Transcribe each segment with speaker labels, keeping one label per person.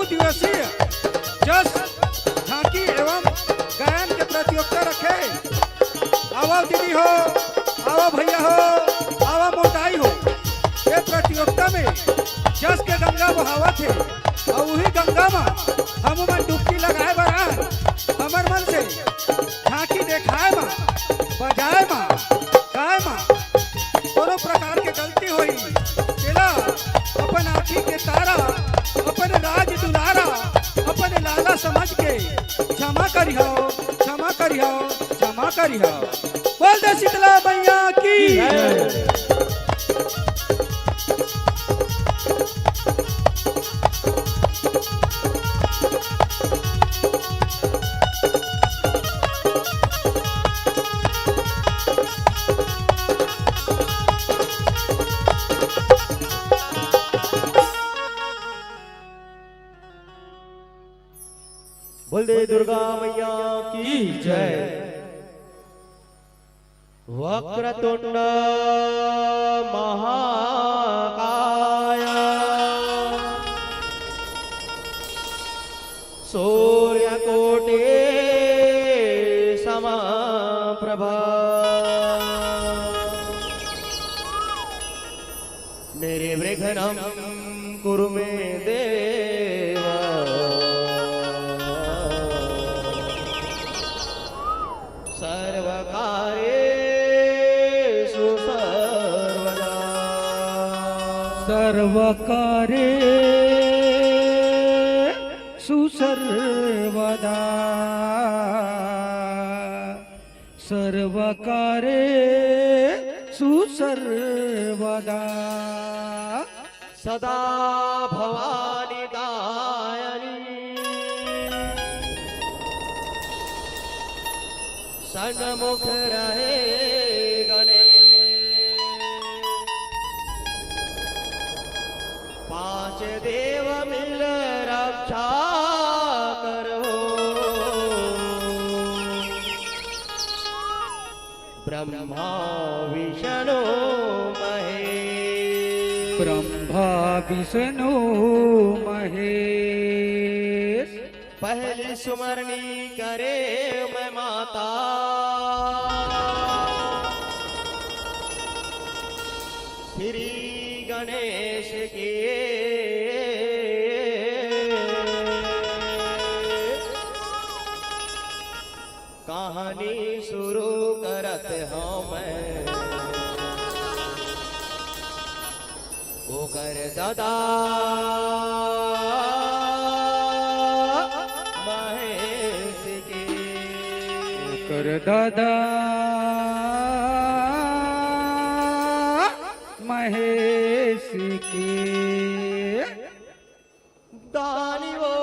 Speaker 1: दिवसीय जस झांकी एवं गायन के प्रतियोगिता रखे। आवा दीदी हो, आवा भैया हो, आवा मोटाई हो, ये प्रतियोगिता में जस के गंगा बहावत है और वही गंगा में हम मन डुबकी लगाए बरा हमर मन से झांकी देखाए मा बजाए मा गाए मा दोनों प्रकार के गलती हुई तेला अपन आँखी के तारा अपन राज दुलारा अपन लाला समझ के क्षमा करियो क्षमा करियो क्षमा करियो। बोल दे शीतला मैया की।
Speaker 2: बोल दे दुर्गा मैया की जय। वक्रतुंड महाकाय सूर्यकोटि समप्रभा निर्विघ्नं कुरु मे देव
Speaker 1: सर्वकार्येषु सर्वदा सर्वकार्येषु सर्वदा
Speaker 2: सदा भवानी दायनी सन्मुख रहे गणेश पांच देव मिल रक्षा करो ब्रह्मा विष्णु महेश
Speaker 1: ब्रह्मा विष्णु महेश।
Speaker 2: पहली सुमरनी करे मैं माता श्री गणेश की कहानी शुरू करत हूँ मैं वो कर दादा महेश की
Speaker 1: कर दादा महेश की
Speaker 2: दानी वो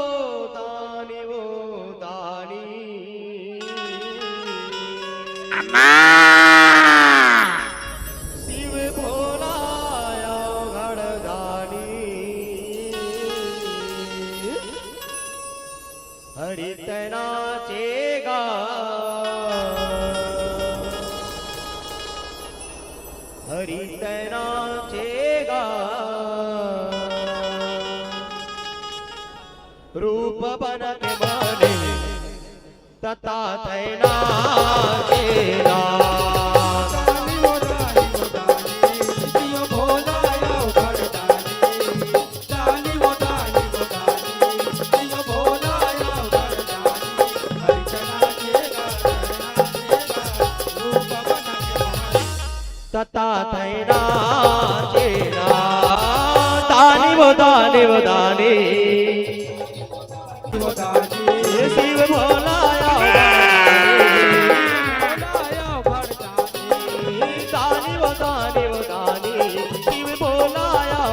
Speaker 2: दानी वो दानी शिव भोला घड़ दानी हरि नाचेगा हरि नाचेगा रूप बन के माने तथा नाचेगा तथा नाचेगा दानी वो दानी वो दानी शिव भोला दानी वो दानी वो दानी शिव भोला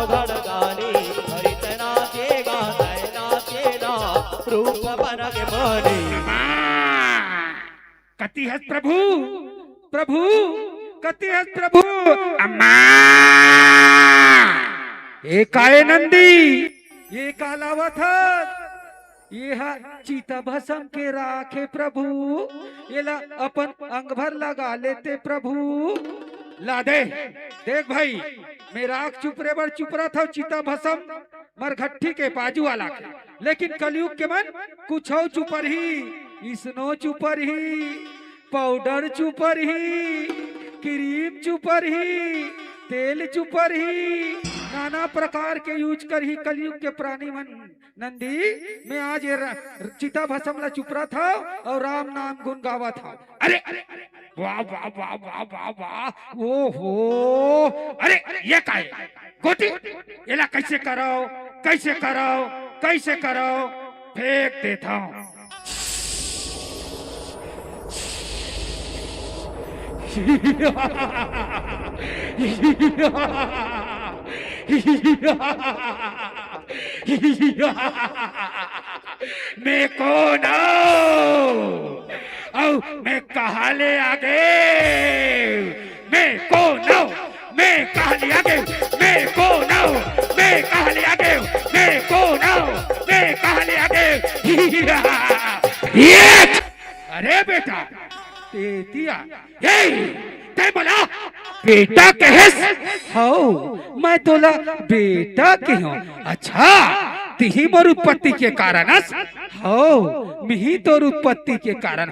Speaker 2: घड़दानी हरि नाचेगा नाचेगा रूप बन के माने।
Speaker 1: कति है प्रभु प्रभु कति है प्रभु अम्मा ये काले नंदी ये कालावत ये चीता भस्म के राखे प्रभु ये ला अपन अंग भर लगा लेते प्रभु ला दे देख भाई मेरा आँख चुप रे बर चुप रहा था चीता भस्म मरघट्टी के बाजू वाला के, लेकिन कलयुग के मन कुछ और चुपर ही, स्नो चुपर ही, पाउडर चुपर ही, क्रीम चुपर ही, तेल चुपर ही, नाना प्रकार के यूज कर ही कलयुग के प्राणी मन। नंदी मैं आज ये चिता भस्म चुपरा था और राम नाम गुण गावा था। अरे वाह वाह वाह वाह वाह वाह, ओहो, अरे ये का है गोटी, एला कैसे करो कैसे करो कैसे करो, फेंक देता हूँ। मैं कौन हूँ और मैं कहा ले आगे, मैं कौन हूँ मैं कहा ले आगे, मैं कौन हूँ मैं कहा ले आगे, मैं कौन हूँ मैं कहा ले आगे। अरे बेटा तेतिया, ते बोला बेटा कहेस हो, मैं तोला बेटा के हूँ। अच्छा तिही मोर उत्पत्ति के कारण हो, मिही तोर उत्पत्ति के कारण।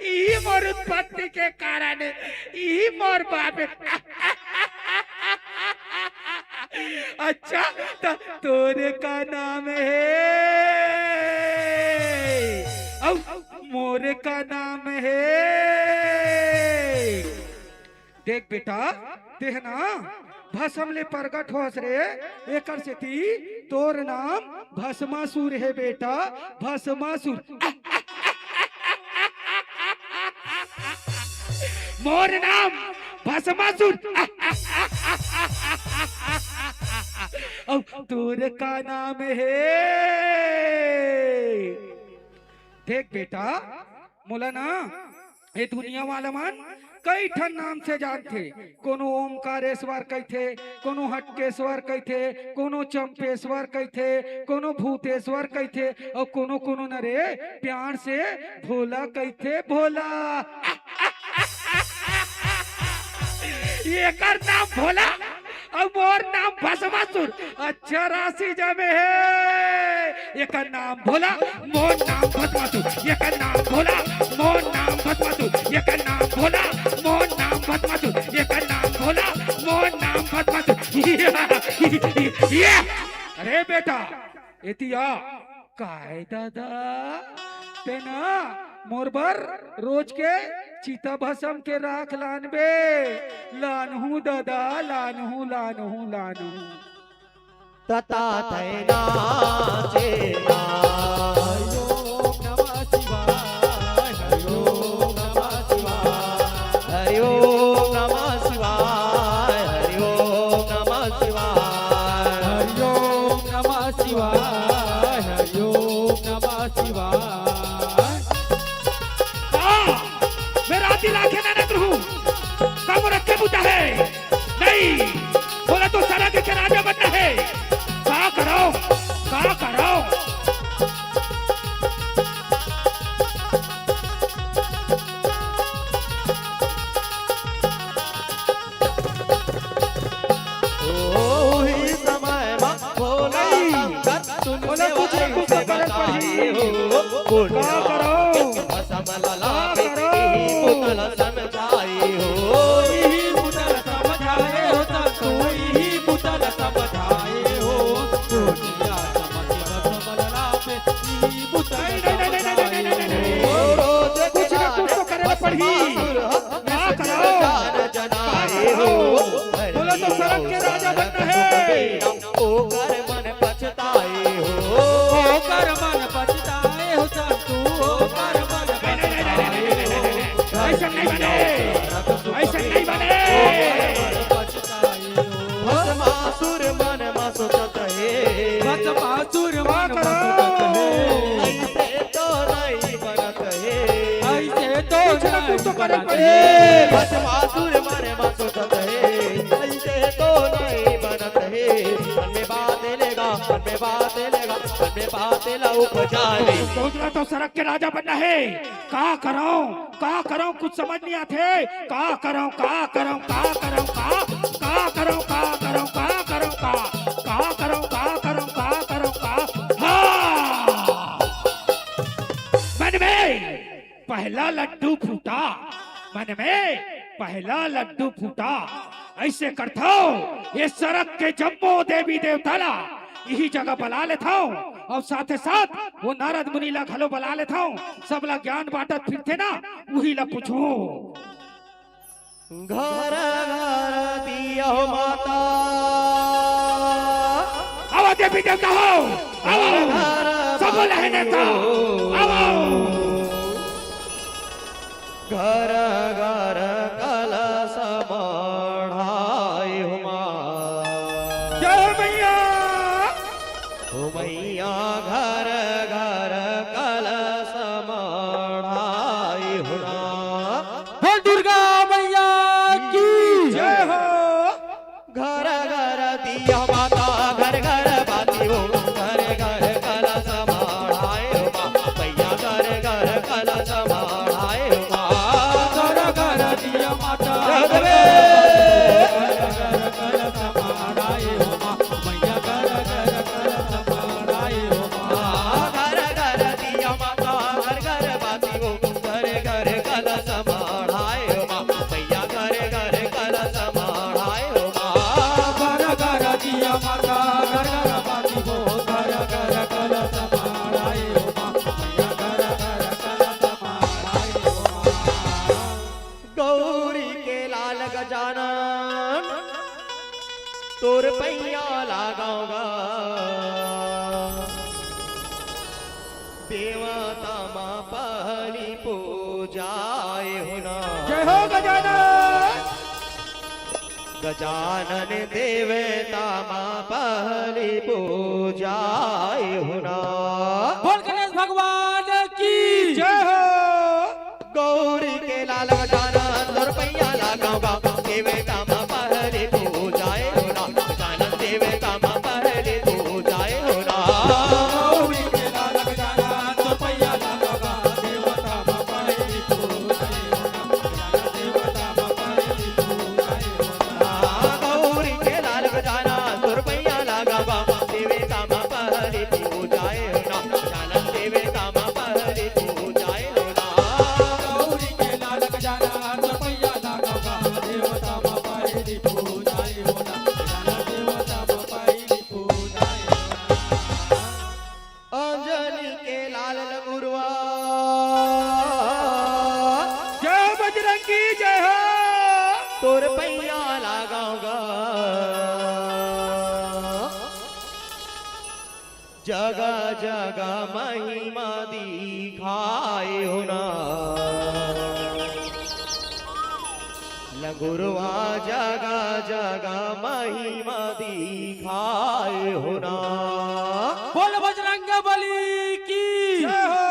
Speaker 1: ई मोर उत्पत्ति के कारण, ई मोर बाप। अच्छा तो तोरे का नाम है और मोरे का नाम है। देख बेटा देहना भस्म ले प्रगट होस रे, एकर से ती तोर नाम भस्मासुर है बेटा, भस्मासुर। मोर नाम भस्मासुर और तोर का नाम है। देख बेटा मोला ना ये दुनिया वाला मन कई ठन नाम से जानते, कोनो ओमकारेश्वर कहते, कोनो हटकेश्वर कहते, कोनो चंपेश्वर कहते, कोनो भूतेश्वर कहते और कोनो कोनो न रे प्यार से भोला कहते, भोला। ये कर नाम भोला और मोर नाम भस्मासुर। अच्छा राशि जमे है, ये कर नाम भोला मोर नाम भस्मासुर, ये कर नाम भोला मोर नाम भस्मासुर, ये कर नाम भोला मोर नाम भस्मासुर, ये कर नाम भोला मोर नाम भस्मासुर। ये अरे बेटा एतिया काय दादा तेना मोरबर रोज के चिता भस्म के राख लानबे, लानहू दादा लानहू लानहू लानहू।
Speaker 2: तथा तैना चेना ओम नमः शिवाय, हरि ओम नमः शिवाय, हरि ओम नमः शिवाय, हरि ओम नमः शिवाय, हरि ओम नमः शिवाय, हरि ओम नमः शिवाय।
Speaker 1: राखे नानक रहूं काम रखे बुता है नहीं, बोला तो सारा के राजा बनना है। का करो का करो,
Speaker 2: ओही समय मा भोला बोला कुछ न कुछ कर पड़ी हो, का करो समलला पुतल समझाई हो, ही पुतल समझाए हो, तू ही पुतल समझाए हो, दुनिया समझ समलला पे ही पुतल समझाए हो, कुछ न कुछ तो करना पड़ी। क्या करो जनाए हो, बोलो तो सड़क के राजा बनना है। ओ कर मन पछताए हो, ओ कर मन पछताए हो, तू ओ कर मन
Speaker 1: ऐसा नहीं बने, ऐसा नहीं बने।
Speaker 2: भस्मासुर मन में सोचत है, भस्मासुर मन में सोचत है, ऐसे तो नहीं बनत है, ऐसे तो नहीं बनत है। भस्मासुर मन में सोचत है, ऐसे तो नहीं बनत है। मन में बात लेगा, मन में बात लेगा, मन में बात ला उपजाए।
Speaker 1: सोचना तो सड़क के राजा बनना है। का करो कुछ समझ नहीं आते। का करो का करो का करो का का करूं का करूं का करूं का करूं का करूं का करूं का हाँ मन में पहला लड्डू फूटा मन में पहला लड्डू फूटा ऐसे करता ये सड़क के जम्मो देवी देवताला यही जगह बुला लेता हूँ और साथ ही साथ वो नारद मुनि ला घलो बुला लेता हूँ सब ला ज्ञान बांटत फिरते ना वही ला पूछो
Speaker 2: घर घर दियो माता
Speaker 1: आओ देवी देवता हो आओ सब लहने का आओ
Speaker 2: घर घर कलश मढ़ाई हुमा
Speaker 1: जय मैया
Speaker 2: हो मैया घर घर कलश मढ़ाई हुना
Speaker 1: हो दुर्गा मैया की जय हो
Speaker 2: घर घर दिया माता घर घर बाती हो घर घर कलश मढ़ाई हुमा मैया घर घर कलश मढ़ाई हुमा
Speaker 1: घर घर दिया माता
Speaker 2: जगवे घर घर दिया माता घर घर बाती हो घर घर कलश मढ़ाई हुमा मैया घर घर कलश मढ़ाई हुमा
Speaker 1: घर घर दिया माता घर घर बाती हो घर घर कलश माराई हो मैया घर घर कलश माराई हो
Speaker 2: गौरी के लाल गजानन तोर पैया लगाऊंगा देवता माँ पहली पूजाए होना
Speaker 1: जय हो गजानन
Speaker 2: गजानन देवता माँ पहली पूजाए होना
Speaker 1: बोल गणेश भगवान की जय हो
Speaker 2: गौरी के लाल गजानन तोर पैया लगाऊंगा देवता माँ पहली पूजाए होना गजानन देवता माँ पहली पूजाए होना
Speaker 1: गौरी के लाल गजानन तो पैया लगागा देवता बाबा ही पूजाई होना देवता बाबा ही पूजाई होना
Speaker 2: गौरी के लाल गजानन तोर पैया लगाऊंगा देवता माँ पहली पूजाए होना गजानन देवता माँ पहली पूजाए होना
Speaker 1: गौरी के लाल गजानन तो पैया लगागा देवता बाबा ही पूजाई होना देवता बाबा ही पूजाई होना
Speaker 2: अंजनी के लाल लगुरवा
Speaker 1: जय बजरंगी जय हो
Speaker 2: तोर पैया लगाऊंगा जगह जगह महिमा दिखाए होना लगुरवा जगह जगह महिमा दिखाए होना
Speaker 1: बोल बजरंग बली की जय हो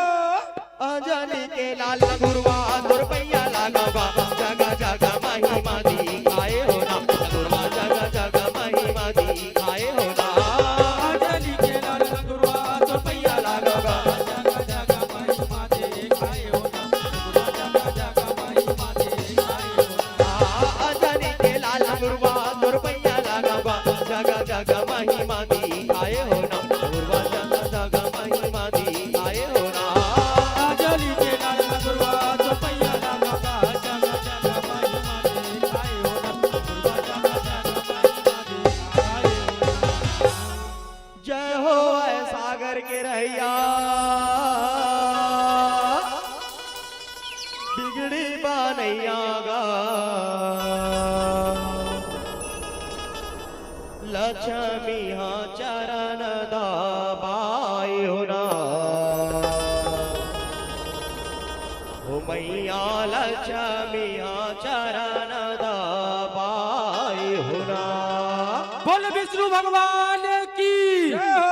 Speaker 2: अंजनी के लाल गुरुआ तोर पैया लगावा जगह जगह महिमा दिखाए होना गुरुआ जगह जगह महिमा दिखाए होना
Speaker 1: अंजलि के लाल गुरुआ तो पैया लगागा जगह जगह महिमा दिखाए होना जगह जगह महिमा दिखाए होना
Speaker 2: अंजनी के लाल गुरुआ तोर पैया लगावा जगह जगह महिमा दिखाए होना गुरुआ जगह जगह महिमा दिखाए होना
Speaker 1: अंजलि के लाल गुरुआ तो पैया लगागा जगह जगह महिमा दिखाए होना गुरुआ जगह जगह महिमा दिखाए होना
Speaker 2: जय हो ऐ सागर के रैया बिगड़ी बनैया गा लक्ष्मी हाँ चरण दाबाई होना हो मैया लक्ष्मी हाँ चरण दाबाई होना
Speaker 1: बोल विष्णु भगवान की जय हो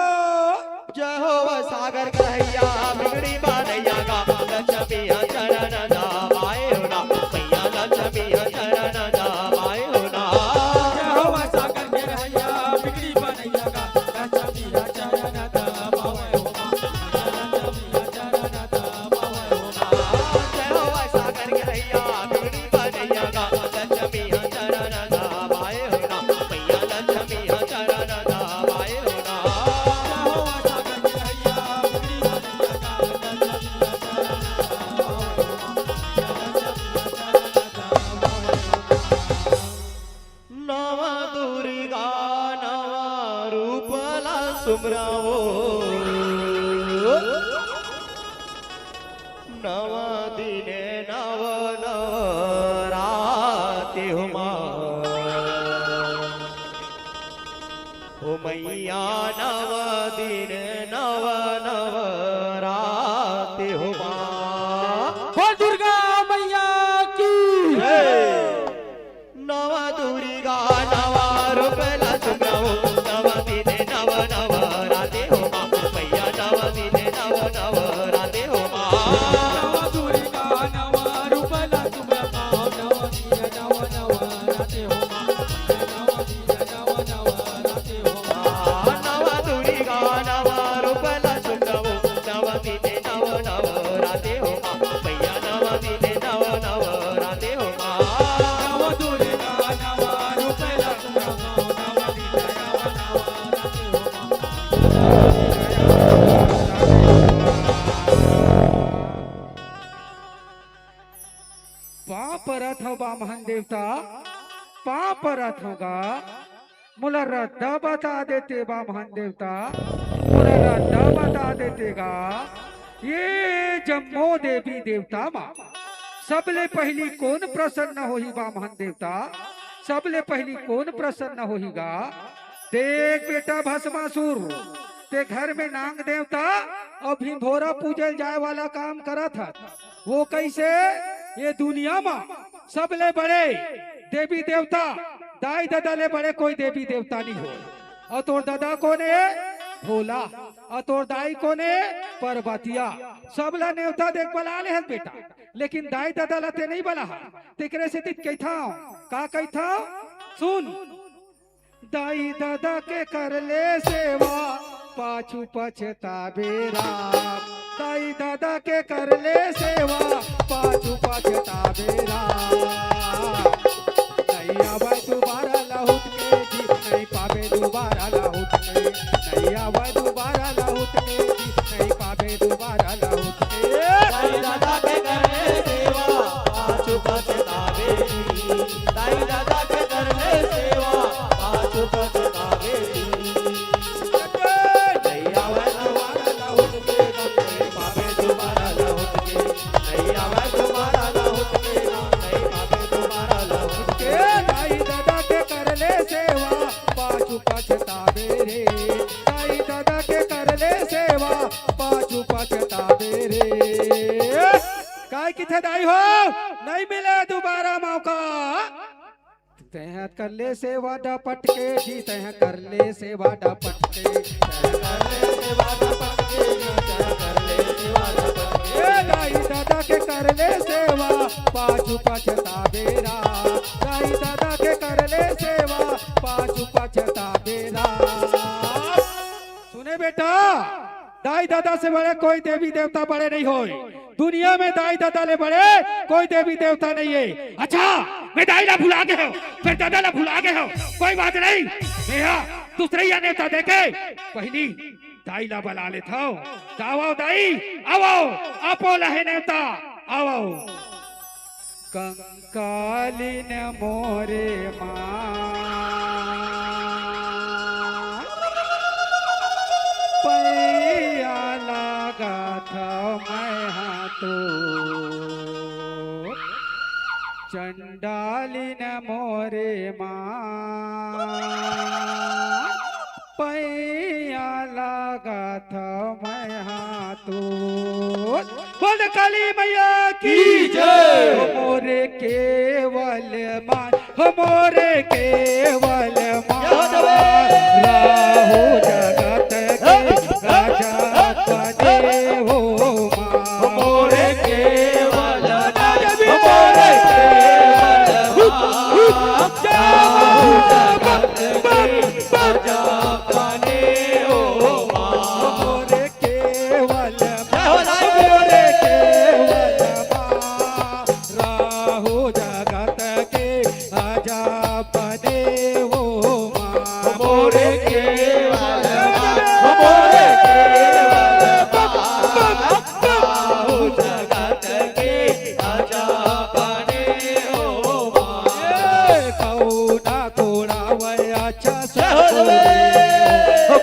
Speaker 2: जय हो सागर कन्हैया बिगड़ी बनैया गा लक्ष्मी चरण दाबाए होना मैया लक्ष्मी चरण दाबाए होना
Speaker 1: जय हो सागर के रैया बिगड़ी बनैया का लक्ष्मी चरण दबावे हो लक्ष्मी चरण दबावे हो
Speaker 2: जय हो सागर कन्हैया बिगड़ी बनैया गा लक्ष्मी चरण दाबाए होना सुमराओ नवा दिने नव नव राते हो माँ ओ मैया नव दिन नव नव राते हो माँ
Speaker 1: बोल दुर्गा मैया की
Speaker 2: नव दुर्गा नवा रूपला सुमराओ नव दिने नव नव राते हो माँ मैया नव दिने नव नव राते हो माँ
Speaker 1: परत होगा महान देवता परत होगा मुला रद्दा बता देते बा महान देवता मुला रद्दा बता देतेगा ये जम्मो देवी देवता मा सबले पहली कौन प्रसन्न होही बा महान देवता सबले पहली कौन प्रसन्न होहीगा देख बेटा भस्मासुर ते घर में नांग देवता और भिंभोरा पूजल जाए वाला काम करा था वो कैसे ये दुनिया में सबले बड़े देवी देवता दाई दादा ले बड़े कोई देवी देवता नहीं हो और तोर दादा कोने भोला और तोर दाई कोने पर्वतिया सबला नेवता देख बला ले हस बेटा लेकिन दाई दादा लते नहीं बला तेकरे से तित कहता का कहता सुन दाई दादा के कर ले सेवा पाछू पछतावे राम दाई दादा के कर ले सेवा पाछू पछतावे राम नहीं आवे दोबारा लहुट के जी नहीं पावे दोबारा लहुट के नहीं आवे दोबारा लहुट के जी नहीं पावे दोबारा लहुट के
Speaker 2: दाई दादा के कर ले सेवा पाछू पछतावे दाई दादा के कर ले सेवा पाछू पछतावे
Speaker 1: किथे दाई हो नहीं मिले दोबारा मौका तह कर ले सेवा डपट के जी तह कर ले सेवा डपट के दाई दादा के कर ले सेवा पाछू पछतावेरा दाई दादा के कर ले सेवा पाछू पछतावेरा सुने बेटा दाई दादा से बड़े कोई देवी देवता बड़े नहीं होए दुनिया में दाई दादा ले बड़े कोई देवी देवता नहीं है अच्छा मैं दाई ला भुला गए हो फिर दादा ला भुला गए हो कोई बात नहीं नेहा दूसरे या नेता देखे पहली दाई ला बुला लेता हूँ दावा दाई आओ आपो लहे नेता आओ कंकालिन मोरे माँ पैया लगा था मैं हाथों चंडालिन मोरे माँ पैया लगा था मैं हाथों बोल काली मैया की जय मोरे केवल मान मोरे केवल मान राहु जगत के राजा पदे हो मोरे केवल मोरे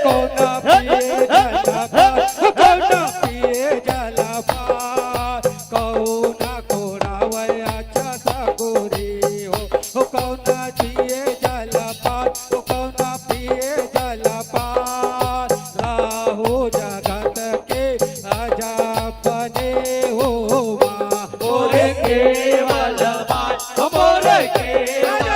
Speaker 1: कौना पिए जलपान, कौना पिए जलपान, कौना कोरावे अच्छा सगुरी हो, कौना पिए जलपान, कौना पिए जलपान, राहु जगत के अजपने हो माँ,
Speaker 2: मोरे केवल बात मोरे केवल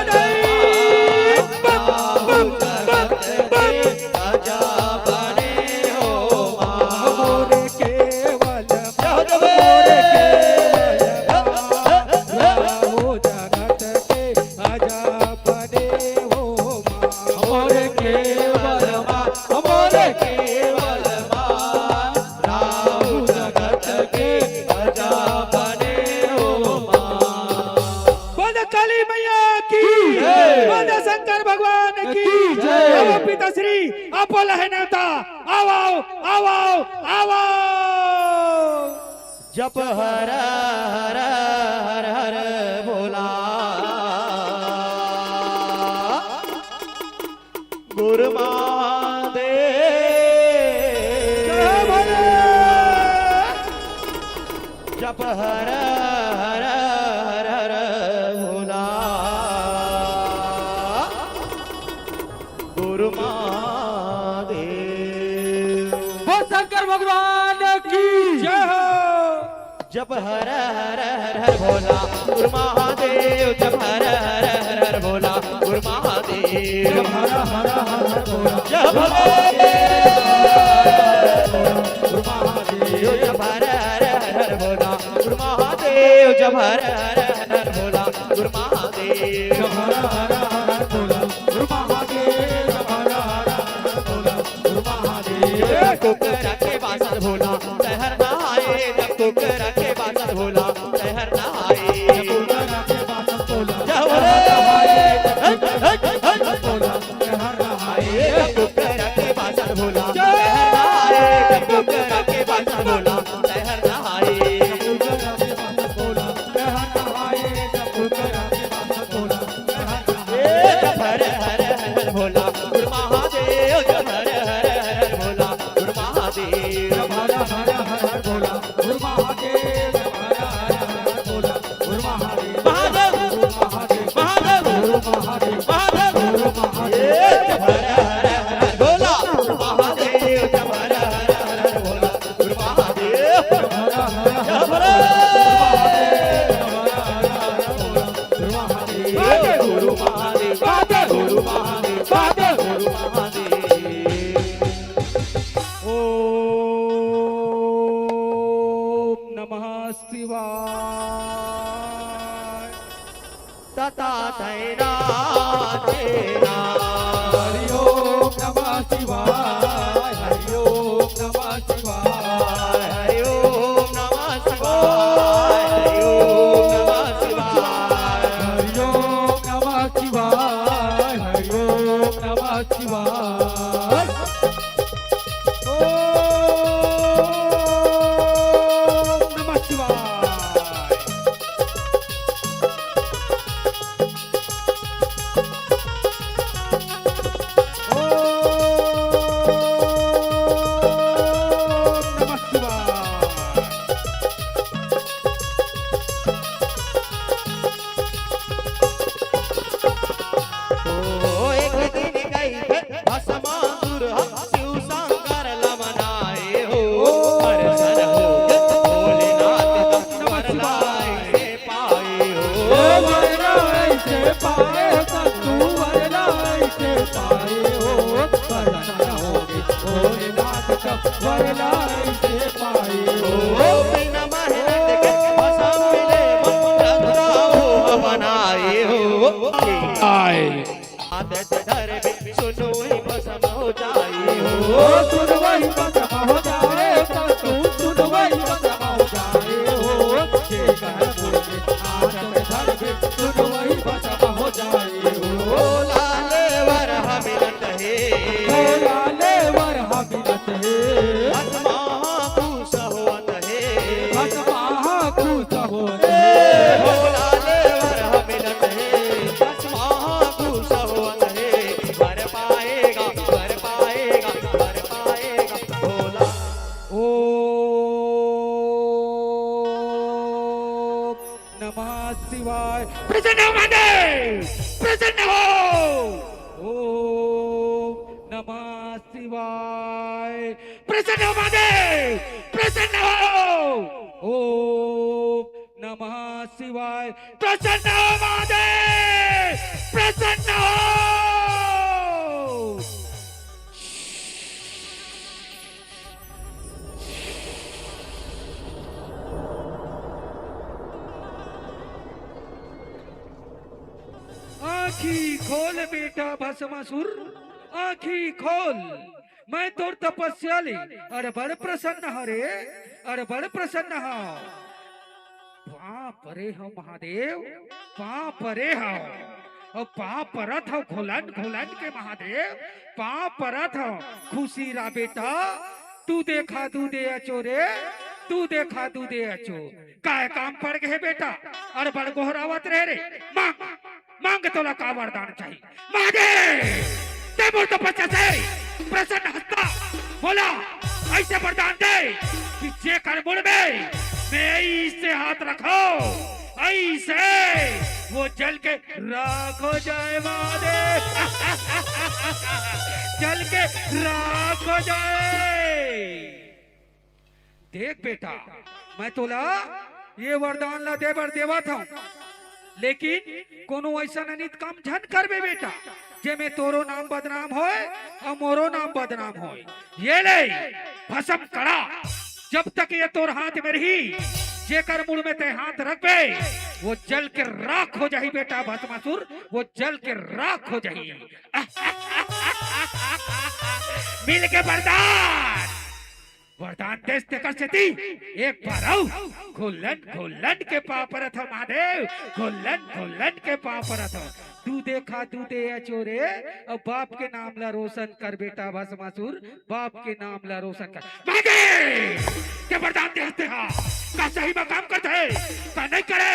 Speaker 1: शंकर भगवान की जय। पिताश्री आप है नेता आओ आओ आओ आओ।
Speaker 2: जप हर हर हर हर भोला गुरु महादेव जप हर हर हर हर भोला गुरु महादेव।
Speaker 1: हो शंकर भगवान की जय हो।
Speaker 2: जप हर हर हर हर भोला गुरु महादेव जप हर हर हर हर भोला गुरु महादेव
Speaker 1: जप हर हर हर भोला
Speaker 2: जप
Speaker 1: गुरु महादेव
Speaker 2: जप हर हर हर भोला गुरु महादेव जप हर हर हर भोला गुरु महादेव
Speaker 1: जप हर हर हर भोला गुरु महादेव जप हर हर हर भोला गुरु महादेव।
Speaker 2: कुकरा के बासर भोला शहर नहाए जब कुकरा के बासर भोला शहर नहाए
Speaker 1: कुकरा के बासर भोला
Speaker 2: जब
Speaker 1: हर नहाए
Speaker 2: कुकरा के बासर भोला शहर नहाए जब कुकरा के बासर भोला शहर नहाए
Speaker 1: कुकरा के बासर भोला हर नहाए जब कुकरा के बासर भोला हर नहाए।
Speaker 2: जब हर हर हर भोला गुरु महादेव जब हर हर हर भोला गुरु महादेव
Speaker 1: जप हर हर हर भोला गुरु महादेव जप हर हर हर भोला गुरु महादेव
Speaker 2: महादेव
Speaker 1: गुरु महादेव
Speaker 2: महादेव
Speaker 1: गुरु महादेव
Speaker 2: महादेव
Speaker 1: गुरु महादेव
Speaker 2: जब हर हर हर भोला गुरु महादेव जब हर हर हर भोला गुरु महादेव
Speaker 1: हर हर
Speaker 2: जब हर गुरु महादेव गुरु महादेव गुरु महादेव।
Speaker 1: ओम नमः शिवाय।
Speaker 2: तथा तैना तेना
Speaker 1: हरि ओम नमः शिवाय। हरि ओम नमः शिवाय।
Speaker 2: हरि ओम नमः शिवाय हरि ओम नमः शिवाय
Speaker 1: हरि ओम नमः शिवाय। हरि ओम नमः शिवाय। ओम नमः शिवाय। ओम नमः शिवाय।
Speaker 2: ओ एक दिन गई भस्मासुर शिव शंकर लमनाए हो हर हो भोलेनाथ तत्वर लाए से पाए हो
Speaker 1: वरदाई से पाए सत्तू वरदाई से पाए हो वरदान होगे भोलेनाथ तब वरदाई से पाए
Speaker 2: ओ
Speaker 1: हो।
Speaker 2: बिना मेहनत के भस्म मिले मंत्र हो बनाए हो
Speaker 1: आए
Speaker 2: आदत धर में सुनो ही भस्म हो जाए
Speaker 1: ओ
Speaker 2: हो
Speaker 1: सुन वही बसम हो जाए सत्तू सुन वही बसम हो जाए हो के कह बोले आदत धर में सुन वही बसम हो जाए हो।
Speaker 2: लाले वर हमिलत है
Speaker 1: भोलाले वर हमिलत है
Speaker 2: भस्मा खुश होत है
Speaker 1: भस्मा खुश हो
Speaker 2: भोलाले वर हमिलत है भस्मा खुश होत है वर पाएगा वर पाएगा वर
Speaker 1: प्रसन्न हो महादेव, प्रसन्न हो। ओम नमः शिवाय, प्रसन्न हो महादेव, प्रसन्न हो। ओम नमः शिवाय, प्रसन्न हो महादेव, प्रसन्न हो। आँखी खोल बेटा भस्मासुर, आँखी खोल। मैं तोर तपस्या ली अरे बड़ प्रसन्न हरे, अरे बड़ प्रसन्न हो। पाप रे हो महादेव, पाप रे हो। और पाप परत हो घोलन घोलन के महादेव, पाप परत हो। खुशी रा बेटा, तू देखा तू दे अचो रे, तू देखा तू दे अचो। काय काम पड़ गए बेटा, अरे बड़ गोहरावत रहे रे। मांग मांग तोला का वरदान चाहिए महादेव, ते बोल तो बच्चा से प्रसन्न हस्ता बोला ऐसे वरदान दे कि जे कर मुड़ में मैं ऐसे हाथ रखो, ऐसे वो जल के राख हो जाए महादेव। जल के राख हो जाए। देख बेटा, मैं तोला ये वरदान ला देवर देवा था, लेकिन कोनो ऐसा अनित काम झन करबे बेटा जे में तोरो नाम बदनाम होए और मोरो नाम बदनाम होए। ये ले भस्म कड़ा, जब तक ये तोर हाथ में रही, जेकर मुड़ में ते हाथ रखबे वो जल के राख हो जाही बेटा भस्मासुर, वो जल के राख हो जाही। मिल के वरदान, वरदान देश तेकर से दी। एक बार आओ, घोलन घोलन के पापरथ महादेव, घोलन घोलन के पापरथ। तू देखा तू दे अचोरे, और बाप के नाम ला रोशन कर बेटा भस्मासुर, बाप के नाम ला रोशन कर। महादेव के वरदान देते हा, का सही में काम करते है, का नहीं करे,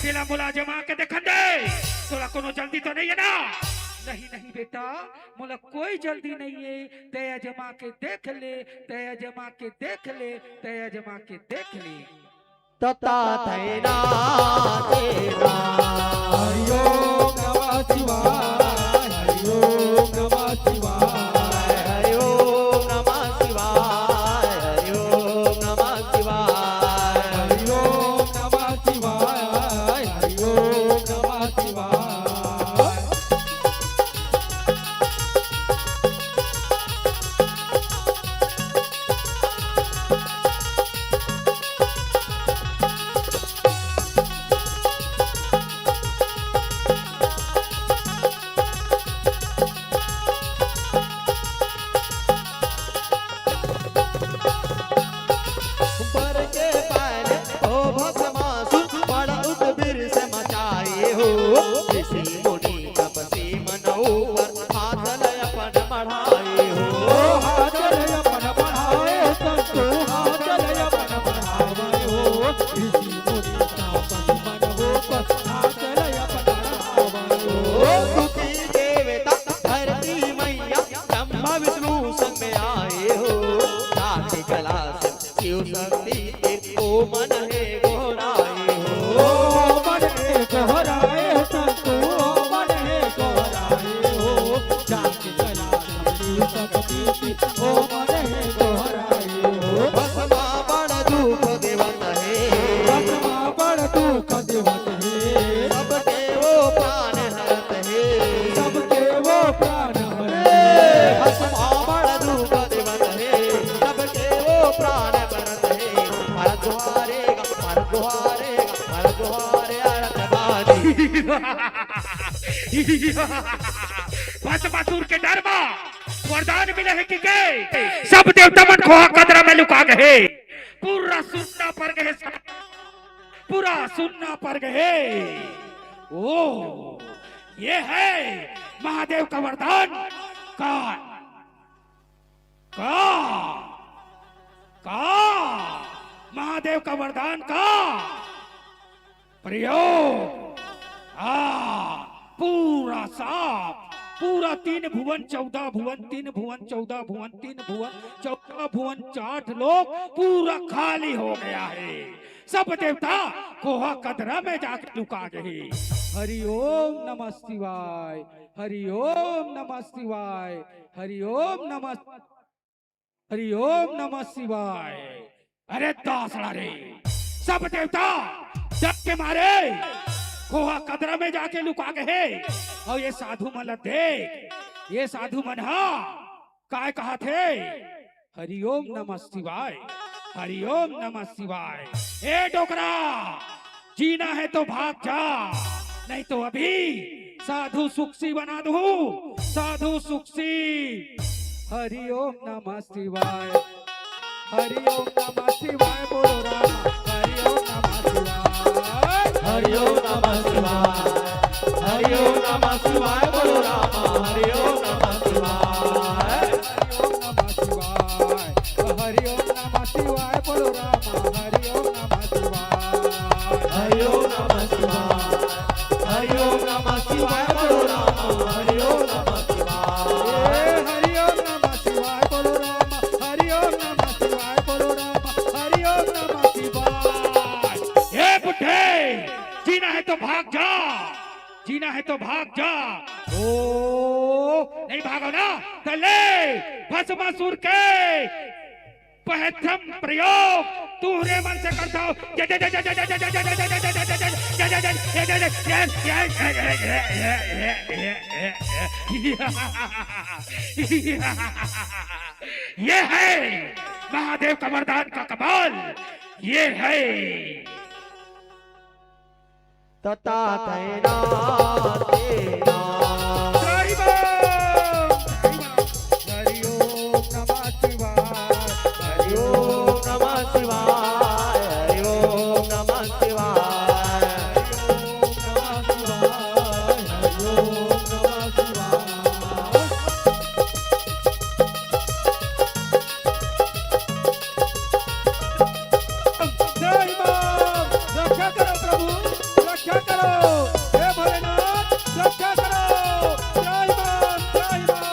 Speaker 1: तेला मुलाजमा के देखन दे। तोला कोनो जल्दी तो नहीं है ना? नहीं नहीं बेटा, मोला कोई जल्दी नहीं है। तया जमा के देख ले, तया जमा के देख ले, तया जमा के देख ले।
Speaker 2: तता थैना तेरा
Speaker 3: हरि ओम नमः शिवाय, हरि ओम नमः शिवाय,
Speaker 2: हरि ओम नमः शिवाय, हरि ओम नमः शिवाय,
Speaker 3: हरि ओम नमः शिवाय, हरि ओम नमः शिवाय।
Speaker 2: ऊपर के पहले ओ भस्मासुर बड़ा उद्बीर से मचाए हो। ऋषि मुनि तपसी मनऊ पर हाथ लय अपन बढ़ाए हो।
Speaker 3: हाथ लय अपन बढ़ाए संतो, हाथ लय अपन बढ़ावे हो। ऋषि मुनि तापस मन हो पर हाथ लय अपन बढ़ावे हो।
Speaker 2: दुखी देवता धरती मैया ब्रह्मा विष्णु संग में आए हो। जाति कला से शिव शक्ति के ओ मन है गोहराए हो।
Speaker 3: ओ मन है गोहराए संतो, मन है गोहराए हो। जाति कला शिव शक्ति ओ मन है गोहराए हो।
Speaker 2: भस्मा बड़ दुख देवत है,
Speaker 3: भस्मा बड़ दुख देवत है,
Speaker 2: सबके वो प्राण हरत है।
Speaker 3: सबके वो प्राण हरे।
Speaker 2: भस्मा बड़ दुख देवत है, सबके वो प्राण हरत है। हर द्वारेगा, हर द्वारेगा, हर द्वारे अरत बानी।
Speaker 1: भस्मासुर के डर में वरदान मिले है कि के सब देवता मन खोहा कदरा में लुका गए। पूरा सुनना पड़ गए, पूरा सुनना पड़ गए। ओ ये है महादेव का वरदान। का महादेव का वरदान का प्रयोग। पूरा साफ, पूरा 3 भुवन 14 भुवन, 3 भुवन 14 भुवन, 3 भुवन 14 भुवन 8 लोग पूरा खाली हो गया है। सब देवता कोहा कदरा में जाकर लुका गए। हरि ओम नमः शिवाय, हरि ओम नमः शिवाय, हरि ओम नमः, हरि ओम नमः शिवाय। अरे दासड़ा रे, सब देवता डर के मारे खोहा कदरा में जाके लुका गए। और ये साधु मन देख, ये साधु मन काय कहा थे, हरि ओम नमः शिवाय, हरि ओम नमः शिवाय। ए डोकरा, जीना है तो भाग जा, नहीं तो अभी साधु सुखसी बना दूं, साधु सुखसी। हरि ओम नमः शिवाय, हरि ओम नमः शिवाय, बोलो राम, हरि ओम नमः शिवाय,
Speaker 2: हरि ओम नमः शिवाय, हरि ओम नमः शिवाय, बोलो राम, हरि ओम नमः शिवाय,
Speaker 1: हरि ओम नमः शिवाय, बोलो राम, हरि ओम नमः शिवाय,
Speaker 2: हरि ओम नमः शिवाय, हरि ओम नमः शिवाय, बोलो राम, हरि ओम नमः शिवाय,
Speaker 1: हरि ओम नमः शिवाय, बोलो राम, हरि ओम नमः शिवाय, बोलो राम, हरि ओम नमः शिवाय। ए बुढ़े, जीना है तो भाग जा, जीना है तो भाग जा। ओ नहीं भागो ना, तो ले भस्मासुर के प्रथम प्रयोग तूने मन से करता हो। ये है महादेव का वरदान का कमाल, ये है।
Speaker 2: तथा तैना तेना
Speaker 1: हरि ओम नमः शिवाय,
Speaker 2: हरि ओम नमः शिवाय, हरि ओम नमः शिवाय,
Speaker 1: हरि ओम नमः शिवाय। जय मां, रक्षा करो प्रभु, रक्षा करो, हे भोलेनाथ रक्षा करो। जय मां, जय मां।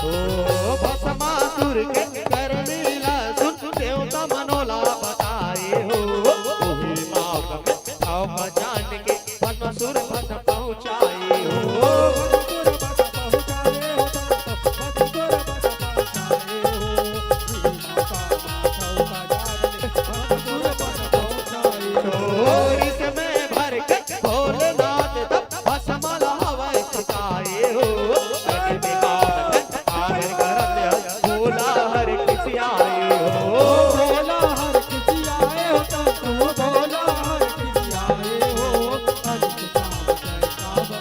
Speaker 2: ओ भस्मासुर के कर लीला सुन देवता मनोला बताए हो। ओही माँ में भाव जान के भस्मासुर भस्म पहुँचाए हो। चोरी से में भर के भोलेनाथ तब भस्म लहवाए सिखाए हो। लगे बेकार में हार करत भोला हर किसी आए हो।
Speaker 3: भोला हर किसी आए हो, तू भोला हर किसी आए हो, हर किसी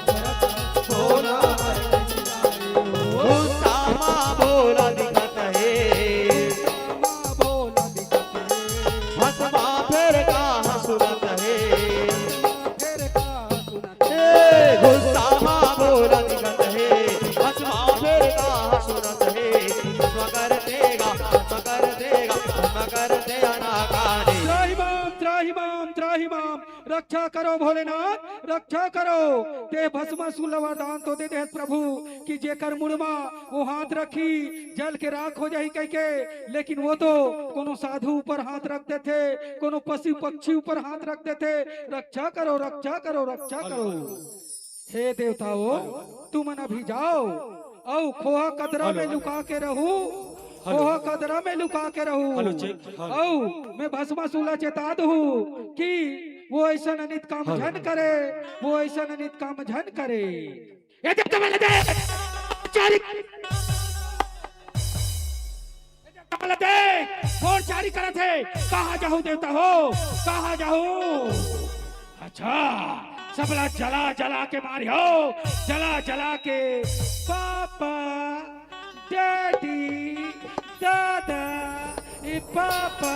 Speaker 3: करत भोला हर किसी आए हो।
Speaker 2: सामा भोला दिखत है,
Speaker 3: भोला दिखत है,
Speaker 2: भस्मा फेर कहाँ सुनत है।
Speaker 3: फिर का सुनत
Speaker 2: ए गुस्सामा भोला दिखत है, भस्मा फेर कहाँ सुनत है। भस्म कर देगा, भस्म कर देगा, भस्म कर दे अनाकानी।
Speaker 1: त्राहिमाम, त्राहिमाम, त्राहिमाम, रक्षा करो भोलेनाथ, रक्षा करो। ते भस्मासुर वरदान तो दे दे प्रभु कि जेकर मुड़मा वो हाथ रखी जल के राख हो जाही कह के, लेकिन वो तो कोनो साधु ऊपर हाथ रख देते, कोनो पशु पक्षी ऊपर हाथ रख देते। रक्षा करो, रक्षा करो, रक्षा करो। हे देवताओं, तुम मन अभी जाओ औ खोहा कदरा में लुका के रहू, खोहा कदरा में लुका के रहू। औ मैं भस्मासुर चेता दूं कि वो ऐसा अनित काम झन करे, वो ऐसा अनित काम झन करे। ये देवता वाले दे चारी वाले दे कौन चारी करे थे। कहाँ जाऊं देवता हो, कहाँ जाऊं। अच्छा, सबला जला जला के मारी हो, जला जला के। पापा, डैडी, दादा, ये पापा,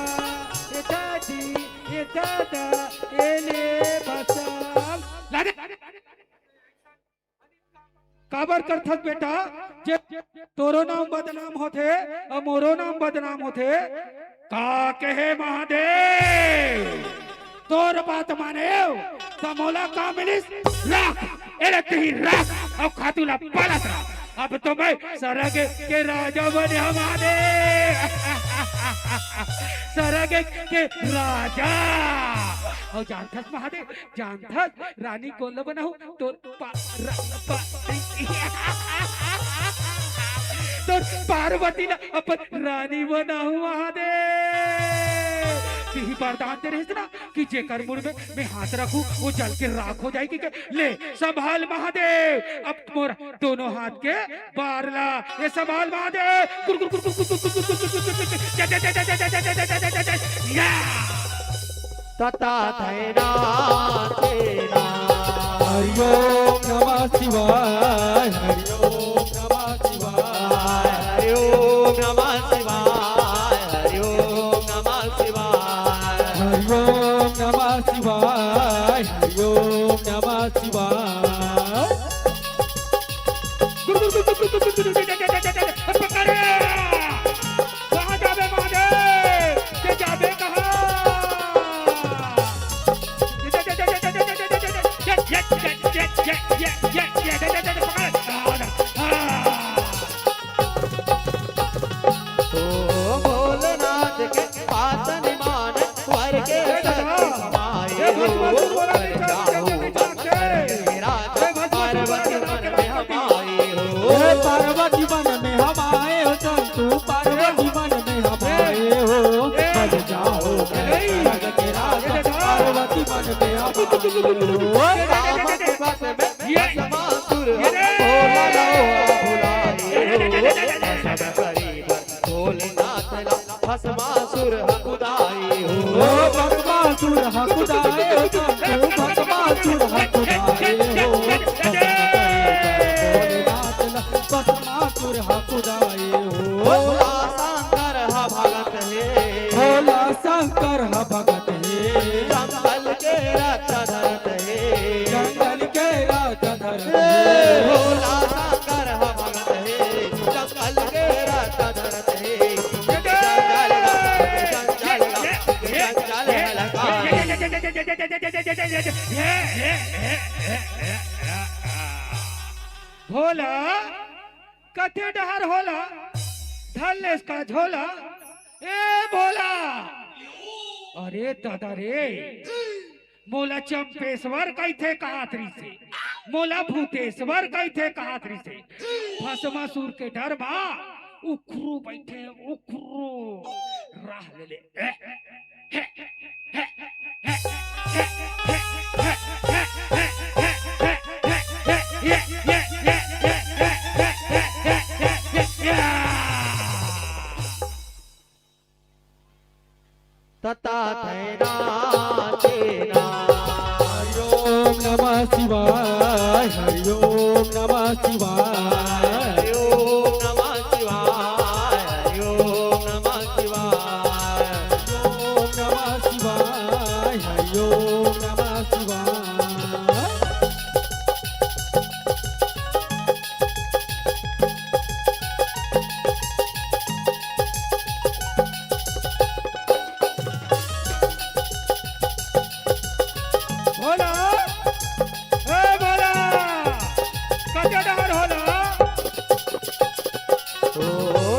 Speaker 1: ये डैडी, ये दादा, ये ले बसाम। लादे काबर करथस बेटा, जे तोरो नाम बदनाम होथे और मोरो नाम बदनाम होथे। का कहे महादेव, तोर बात माने तो मोला का मिलिस राख, एले तही राख और खातुला पालत रहा। अब तो मैं सरग के राजा बने हमारे सरग के राजा। और जानथस महादेव, जानथस रानी को न बनाऊ तो तो पार्वती ना अपन रानी बनाऊ महादेव। यही वरदान दे रहे ना कि जेकर मुड़ में मैं हाथ रखूं वो जल के राख हो जाएगी। के ले संभाल महादेव, अब मोर दोनों हाथ के बारला ये संभाल महादेव।
Speaker 2: तथा थैना तेना
Speaker 3: हरि ओम नमः शिवाय, हरि ओम नमः शिवाय,
Speaker 2: हरि ओम नमः शिवाय, हरि ओम नमः शिवाय,
Speaker 3: हरि ओम नमः शिवाय, हरि ओम नमः शिवाय।
Speaker 1: पकड़े कहाँ जाबे महादेव, के जाबे कहाँ?
Speaker 2: तो भोलेनाथ के पास निमान वर के समाये हो, पर जाओ मेरा पार्वती मन में हम आए हो।
Speaker 3: हे पार्वती मन में हम आए हो, संतु पार्वती मन में हम आए हो। बन जाओ सरग के राजा, पार्वती मन में हम आए हो।
Speaker 2: राम के बस में भस्मासुर भोला रहो भुलाए हो। सब करीब भोलेनाथ ला भस्मासुर खुदाए हो।
Speaker 3: ओ भस्मासुर खुदाए हो, संतु भस्मासुर खुदाए हो। भोलेनाथ ला भस्मासुर खुदाए हो।
Speaker 2: भोला शंकर भगत है,
Speaker 3: भोला शंकर भगत है,
Speaker 2: जंगल के रत धरत है,
Speaker 3: जंगल के राजा धरत है।
Speaker 2: भोला शंकर भगत है, जंगल के रत धरत है।
Speaker 1: भोला कथे डहर होला धल इसका झोला। ए भोला, अरे दादा रे, मोला चंपेश्वर कैथे कहातरी से, मोला भूतेश्वर कैथे कहातरी से। भस्मासुर के डर बा उखरू बैठे उखरू राह ले ले।
Speaker 2: तथा थैना तेना
Speaker 3: हरि ओम नमः शिवाय, हरि ओम नमः शिवाय,
Speaker 2: हरि ओम नमः शिवाय, हरि ओम नमः शिवाय,
Speaker 3: ओम नमः शिवाय, हरि ओम नमः शिवाय।
Speaker 1: भोला, ए भोला, कथे डहर होला।
Speaker 2: तो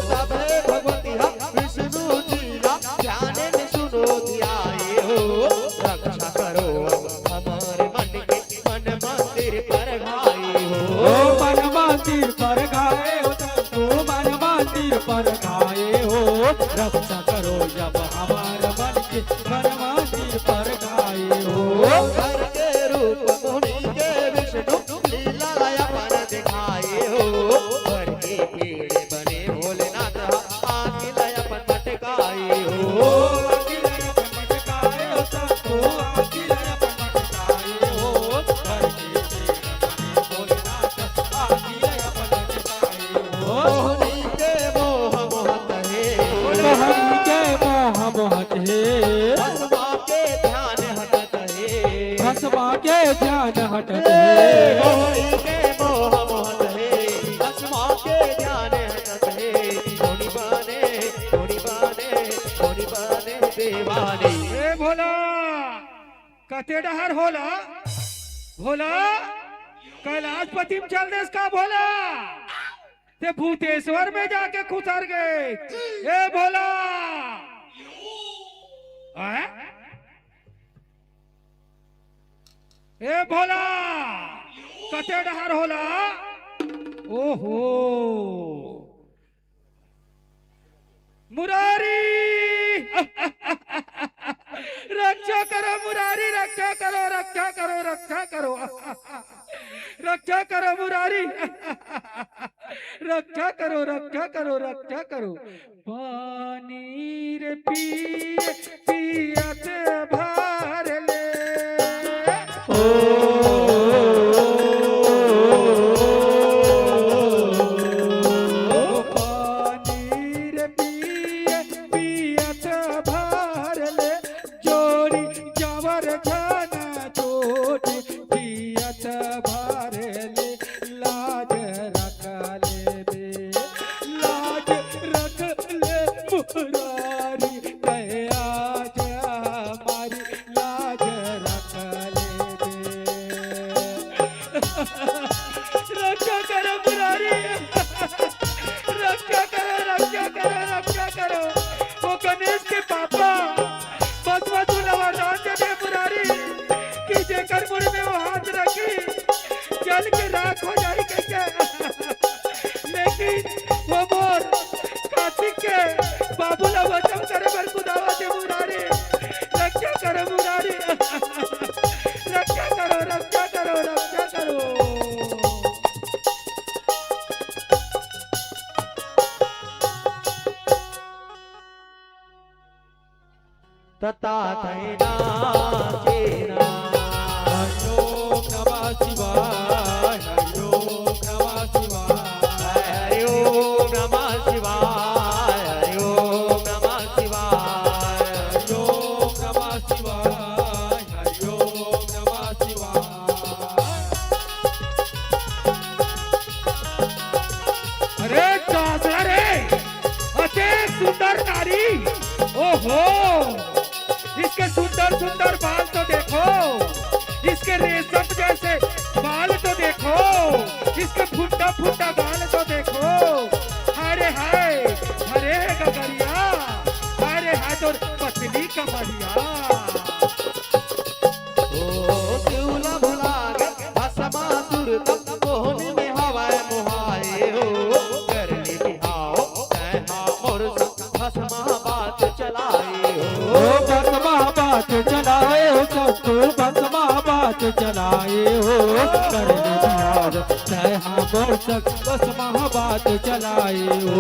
Speaker 2: तब भगवती विष्णु जी ध्यान में सुनो ध्याये हो। रक्षा करो हमारे मन के मन मंदिर पर भाई हो।
Speaker 3: ओ मन मंदिर पर गाए हो, संतो मन मंदिर पर गाए हो। रक्षा करो जब हमारा मन के मन मंदिर पर गाए हो।
Speaker 2: घर के रूप मुनि के विष्णु लीला अपन दिखाए हो। घर के पेड़ बने भोलेनाथ आखिल अपन मटकाए हो।
Speaker 3: अखिल अपन मटकाए हो, संतो अखिल अपन मटकाए हो। हर के पेड़ बने भोलेनाथ, अखिल अपन मटकाए हो।
Speaker 2: मोहनी के मोह मोहत है,
Speaker 3: मोहन के मोह मोहत है,
Speaker 2: भस्मा के ध्यान हटत है।
Speaker 3: भस्मा के ध्यान हटत है।
Speaker 2: मोहनी के मोह मोहत है, भस्मा के ध्यान हटत है। होनी बने दीवानी।
Speaker 1: ए भोला, कथे डहर होला। भोला, कैलाशपति में चल देस का भोला। ते भूतेश्वर में जाके खुसर गए। ए भोला आए? ए भोला कते डहर होला? ओहो मुरारी रक्षा करो मुरारी, रक्षा करो, रक्षा करो, रक्षा करो, रक्षा करो मुरारी, रक्षा करो, रक्षा करो, रक्षा करो। पानी रे पिए पियत भर ले। पानी रे पिए पियत भर ले, जोरी जवर झन चोट पियत भर ले। लाज रख ले बे, लाज रख ले मुरारी, कहे आज हमारी लाज रख ले बे। रक्षा करो मुरारी, रक्षा करो, रक्षा करो, रक्षा करो। वो गणेश के पापा बसवा तू वरदान दे दे मुरारी कि जेकर मुड़ में वो हाथ रखी जल के राख हो जाए कैसे। लेकिन वो मोर कार्तिक के बाबूला वचन करे बर खुदावा दे मुरारी, रक्षा करो मुरारी, रक्षा करो, रक्षा करो, रक्षा करो।
Speaker 2: तथा थैना चेना
Speaker 3: हरि ओम नमः शिवाय, हरि ओम नमः शिवाय,
Speaker 2: हरि ओम नमः शिवाय, हरि ओम नमः शिवाय।
Speaker 3: हरि ओम नमः शिवाय, हरि ओम नमः शिवाय।
Speaker 1: अरे चासरा रे, अते सुंदर नारी, ओहो इसके सुंदर सुंदर बाल तो देखो, इसके रेशम जैसे बाल तो देखो, इसके फुटा फुटा बाल तो देखो। अरे हाय, अरे गगरिया, अरे हाय तो पतली कमरिया।
Speaker 2: ओ त्रिउला भुलागे भस्मासुर तब मोहनी में हवाए मुहाए हो। करनी बिहाओ तैहा मोर संग भस्मा बात चलाए हो।
Speaker 3: ओ भस्मा बात चलाए हो, संतु भस्मा बात चलाए हो। करने बिहार तैहा मोर संग भस्मा बात चलाए हो।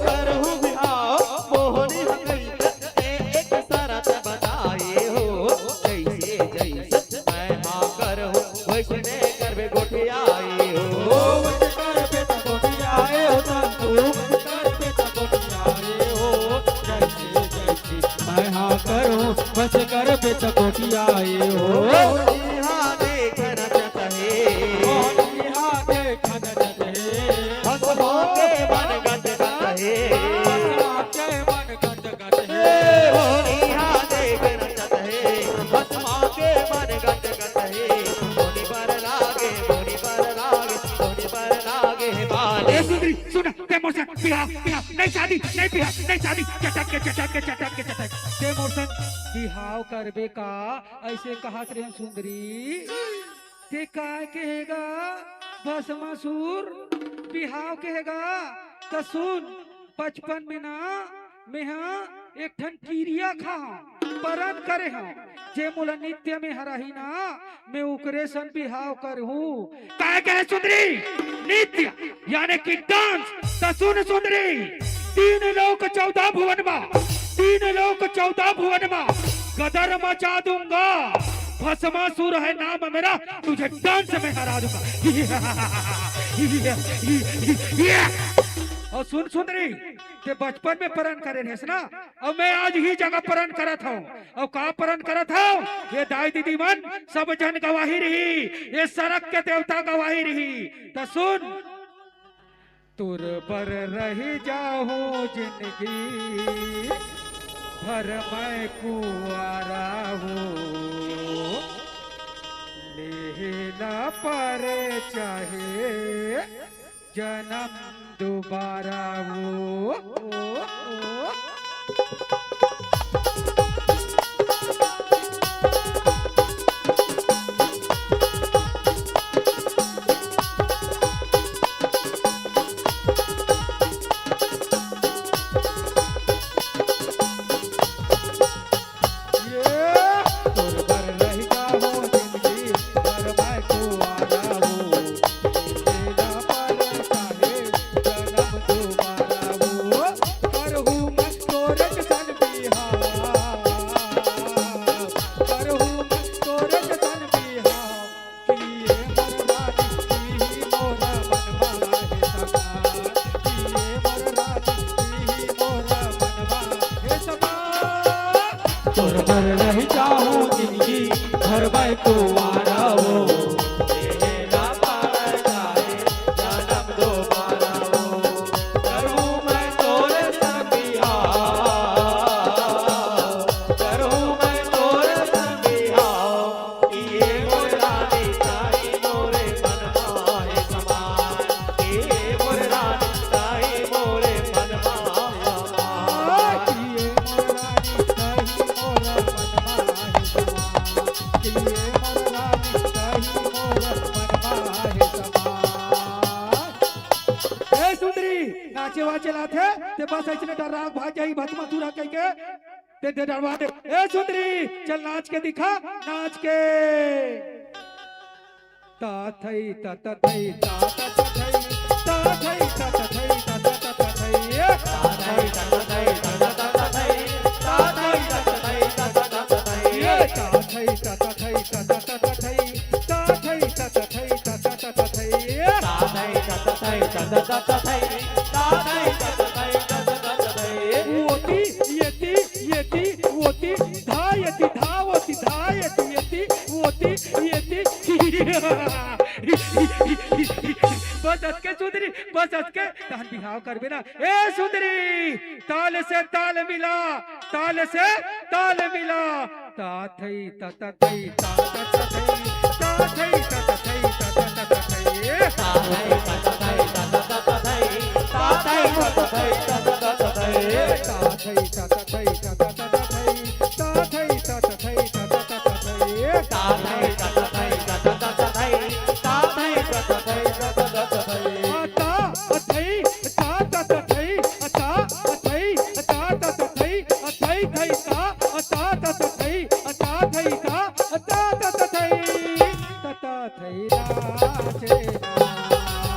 Speaker 2: करहु बिहाओ मोहनी हकई एक शरत बताए हो। जैसे जैसे मैं हाँ करहु वैसने करबे गोठियाए हो।
Speaker 3: ओ वच कर बेटा गोटियाए हो, संतु वच कर बेटा गोटियाए हो। जैसे जैसे मैं हाँ करूँ बस कर बेटा गोटियाए हो।
Speaker 2: यहाँ देखन चतहे
Speaker 3: यहाँ देखन चतहे,
Speaker 2: भस्मा के मन गद गतहे।
Speaker 3: भस्मा के मन गद गतहे।
Speaker 2: यहाँ देखन चतहे भस्मा के मन गद गतहे। मोनी पर लागे, मोनी पर लागे, मोनी पर लागे बाले।
Speaker 1: ए सुंदरी सुन, ते मोर संग बिहाव बिहाव नहीं शादी, नहीं बिहाव नहीं शादी, चटक के चटक के चटक के चटक। ते मोर संग बिहाव करबे का ऐसे कहत रहे सुंदरी। ते का कहेगा भस्मासुर बिहाव कहेगा तो सुन। बचपन में ना मैं एक ठन कीरिया खा परन करे हाँ, जे मोला नित्य में हराही ना मैं उकरे सन बिहाव करहूँ। काय कहे सुंदरी नित्य यानी कि डांस। तो सुन सुंदरी, 3 लोक 14 भुवन बा, 3 लोक 14 भुवन बा गदर मचा दूंगा। भस्मासुर है नाम मेरा, तुझे डांस में हरा दूंगा। और सुन सुंदरी, ते बचपन में परन करे रहे ना, और मैं आज ही जगह परन करत हूँ। और का परन करत हूँ, ये दाई दीदी मन सब जन गवाही रही, ये सड़क के देवता गवाही रही। तो सुन, तुर पर रह जाऊं जिंदगी भर मैं कुआरा हूँ। लेना पर चाहे जन्म
Speaker 3: दोबारा वो तोर पर रह जाऊं जिंदगी भर मैं कुआरा वो तेरा पार जाए जन्म दोबारा वो करूं मैं तोरे संग बिहार करूं मैं तोरे संग बिहार ये मोर रानी ताई मोरे मन माए समान ये मोर रानी ताई मोरे मन माए समान ये मोर रानी नाचे वाचे लाथे ते बस ऐसने डराग भाग जाई भस्मा दूरा कह के ते डरवा दे ए सुंदरी चल नाच के दिखा नाच के ता थई ता ता थई ता ता ता थई ता थई ता ता थई ता ता ता थई ता थई ता ता थई ता ता ता थई ता थई ता ता थई ता ता ता थई ता थई ता ता थई ता ता ता थई ता थई ता ता थई ता ता ता थई ता थई ता ता थई ता ता ता थई बस हसके सुंदरी बस हसके तान बिहाव कर बिना ए सुंदरी ताल से ताल मिला ताल से ताल मिला ता थई ता ता थई ता ता ता थई ता थई ता ता थई ता ता ता थई ता थई ता ता थई ता ता ता थई ता थई ता ता थई ता ता ता थई ता थई ता ता थई ता ता ता थई ता थई ता ता थई ता ता ता थई ता थई ता ता थई ता ता ता थई ता थई ता ता थई ता ता ता थई ता थई ता ता ता थई ता थई ता ता ता थई थई थई ता ता ता ता थई ता थई ता ता ता ता थई ता ता थई राचे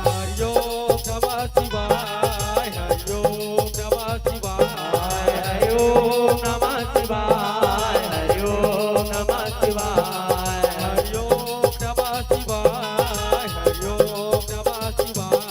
Speaker 3: हरिओ नमः शिवाय हरिओ नमः शिवाय हरिओ नमः शिवाय हरिओ नमः शिवाय हरिओ नमः शिवाय हरिओ नमः शिवाय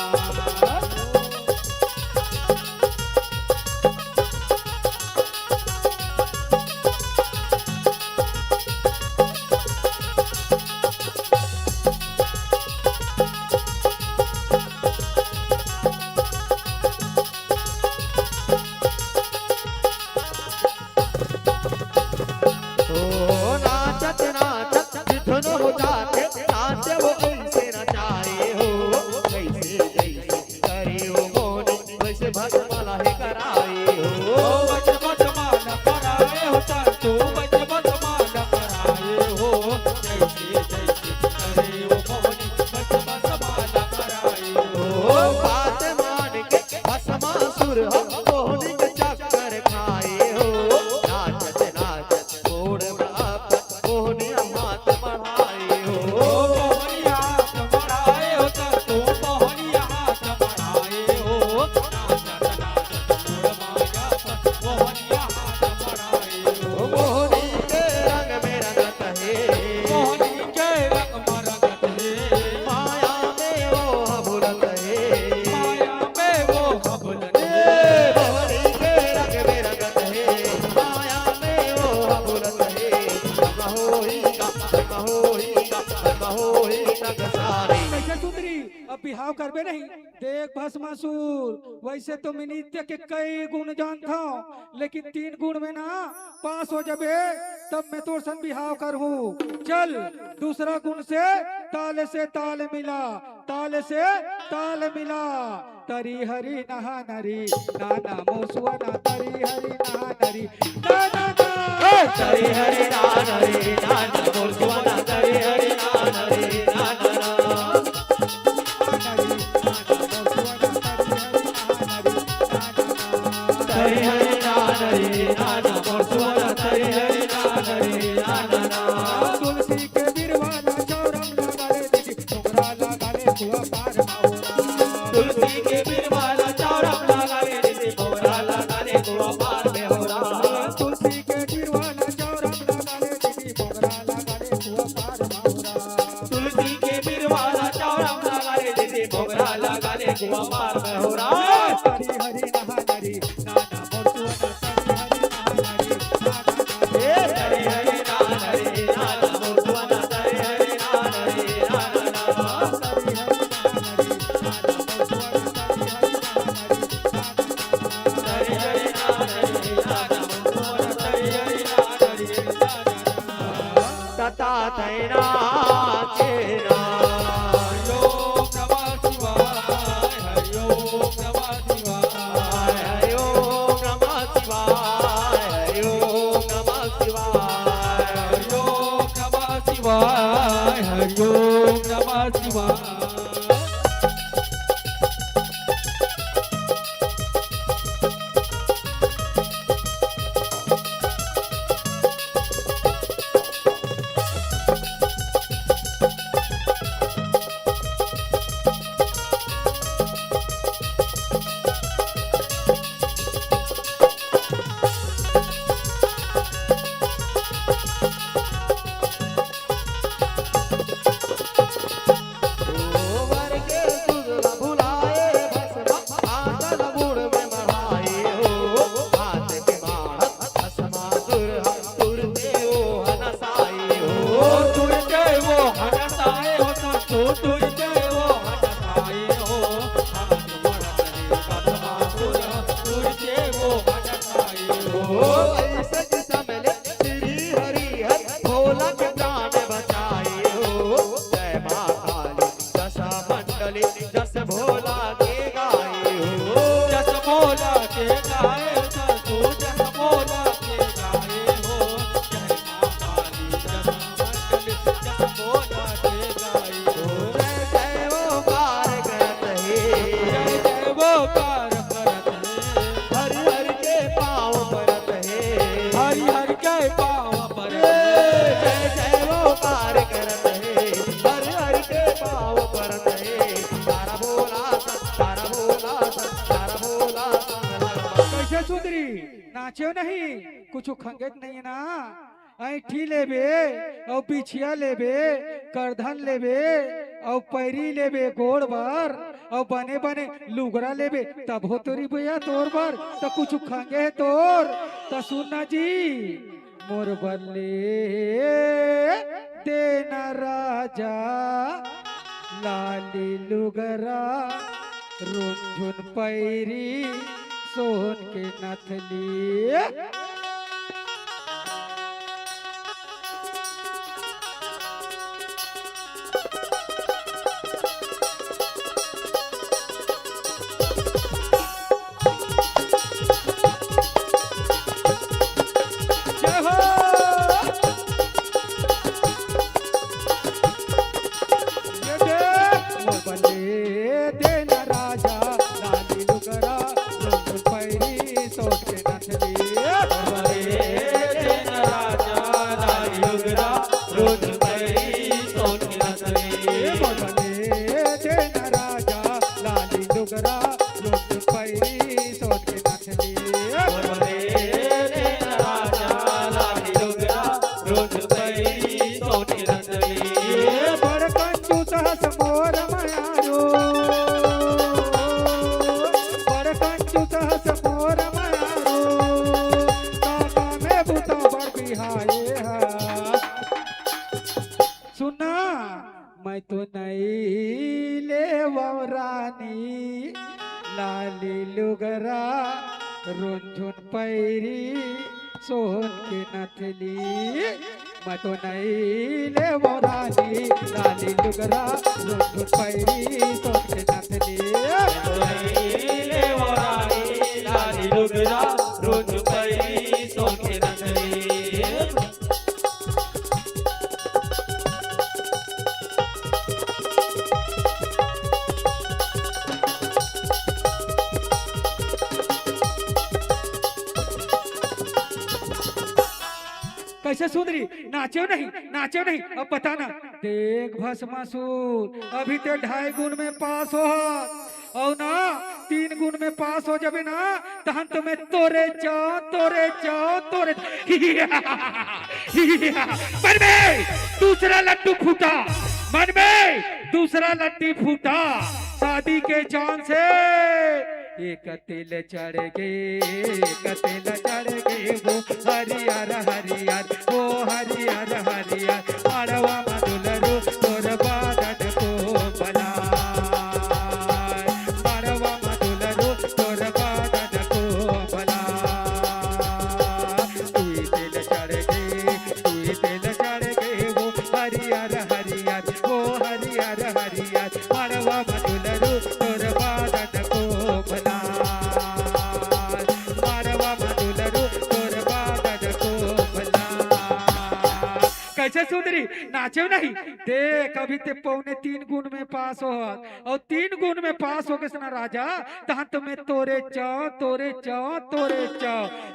Speaker 3: नाचत नाचत धुन हो जाते नाचे वो ऐसे नचाए हो कैसे जैसे करे हो मोन वैसे भस्माला है कराए हो वैसे भस्माला कराए हो तू वैसे भस्माला कराए हो जैसे जैसे करे हो मोन वैसे भस्माला कराए हो बात मान के भस्मासुर हम मोहन के चक्कर खाए हो नाचत नाचत छोड़ मोहनिया हाथ बढ़ाए हो मोहनिया हाथ बढ़ाए हो तू मोहनिया हाथ बढ़ाए हो नाचत नाचत छोड़ माया मोहनिया हाथ बढ़ाए हो मोहनी के रंग में रंगत है मोहनी के रंग में रंगत है माया में वो हबुलत है माया में वो हबुलत है मोहनी के रंग में रंगत है माया में वो हबुलत है कैसे सुंदरी अब बिहाव करबे नहीं देख भस्मासुर वैसे तो मैं नृत्य के कई गुण जानता हूँ लेकिन 3 गुण में ना पास हो जाबे तब मैं तो सन बिहाव करूँ चल दूसरा गुण से ताल मिला ताल से ताल मिला
Speaker 1: तरी हरी नहा नरी नाना मोसुआना तरी हरी नहा नरी नाना
Speaker 2: तरी हरि नाना रे नाना मोसुआना तरी हरि नाना रे नाना तरी हरि नाना रे नाना मोसुआना तरी हरि नाना रे नाना
Speaker 1: तुलसी के बिरवाना चौरम लगाले दीदी ठुकरा लगाले कुआ पार माओरा
Speaker 2: तुलसी के बिरवाला चौरम लगाले दीदी मोरा लगाले कुआ पार में होरा
Speaker 1: तुलसी के बिरवाना चौरम लगाले दीदी ठुकरा लगाले कुआ पार माओरा
Speaker 2: तुलसी के बिरवाला चौरम लगाले दीदी मोरा लगाले कुआ पार में होरा
Speaker 1: तरी हरी नहा नरी नाना मोसुआना तरी हरी नहा नरी
Speaker 2: तरी हरि नाना रे नाना मोसुआना तरी हरि नाना रे नाना तरी हरि नाना रे नाना मोसुआना तरी हरि नाना रे नाना तथा तैना चेना
Speaker 3: ओम नमः शिवाय हरि ओम नमः शिवाय
Speaker 2: हरि ओम नमः शिवाय हरि ओम नमः शिवाय
Speaker 3: हरि ओम नमः शिवाय हरि ओम नमः शिवाय
Speaker 2: गोबर के सुध भुलाए भस्म आंचल बूढ़ में मढ़ाए हो हाथ के माढ़त भस्मा तुरते हो हनसाए हो
Speaker 3: तुरते वो हनसाए हो तो तुरते वो हनसाए हो हाथ बढ़ते बदमा तुरते वो हनसाए
Speaker 2: ओ
Speaker 3: हो
Speaker 2: ऐसे समले श्री हरि हर भोला के प्राण बचाए हो जय मां काली दशा मंडली जस भोला के गाए हो
Speaker 3: जस भोला के गाए तू जस भोला के गाए हो जय मां काली जस मंडली जस भोला के गाए हो
Speaker 2: जय जय ओंकार करत हे
Speaker 3: जय जय वो कार करत है
Speaker 2: हरि हरि के पाँव परत हे
Speaker 3: हरि हरि के पाँव पर
Speaker 2: जय जय ओंकार करत हे हरि हरि के पाँव परत हे तारा भोला तारा भोला तारा भोला
Speaker 1: कैसे सुंदरी नाचो नहीं कुछ खंगेत नहीं है ना ऐठी लेबे और पिछिया लेबे करधन लेबे और पैरी लेबे गोड़ बार और बने बने लुगरा लेबे तब हो तोरी भैया तोर बार तो कुछ खंगे है तोर तो सुनना जी मोर बल्ले देना राजा लाली लुगरा रुंझुन पैरी सोन के नथली जय हो ये दे मोबले देना राजा लाली लुगरा रुंझुन पैरी सोन के नथली
Speaker 2: रोज पैरी सोन की नसली
Speaker 1: मोबले देना राजा लाली लुगरा रुंझुन पैरी सोन के नथली
Speaker 2: रोज पैरी सोन की नसली
Speaker 1: बड़ कंजू सहस मोर मायारो बड़ कंजू सहस मोर मायारो काका में बुता बड़ बिहाए हा सुना मैं तो नहीं ले रानी लाली लुगरा रुंझुन पैरी सोन के नथली मैं तो नहीं ले रानी लाली लुगरा रुंझुन पैरी सोन के नथली कैसे सुंदरी नाचो नहीं नाचो नहीं अब बताना देख भस्मासुर अभी ते 2.5 गुण में पास हो और ना 3 गुण में पास हो जाबे ना तहन तुम्हें तोरे मन में दूसरा लड्डू फूटा मन में दूसरा लड्डू फूटा शादी के चांद से एक तिल चढ़ गए वो हरियर हरियर वो हरियर हरियर मारवा मधुलरू तोर बादन को बला मारवा मधुलरू तोर बादन को बला तुई तिल चढ़ गए वो हरियर हरियर वो हरियर हरियर मारवा मधुलरू तोर बादन को बला कैसे सुंदरी नाचो नहीं देख अभी ते 2.25 गुण में पास हो और 3 गुण में पास हो के सुना राजा तहन तुम्हें तोरे चाव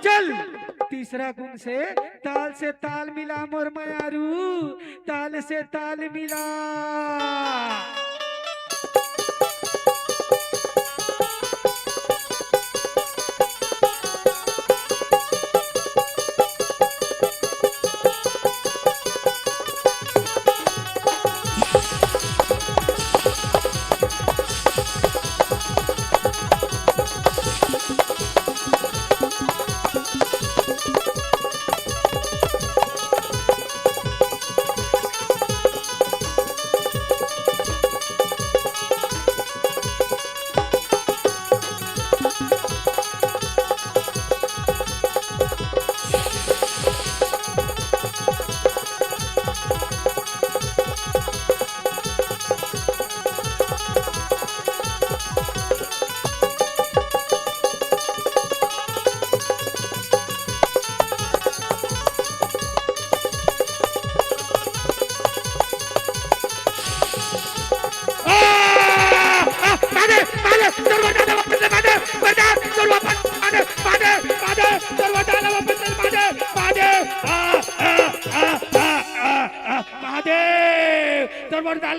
Speaker 1: चल तीसरा गुण से ताल मिला मोर मयारू ताल से ताल मिला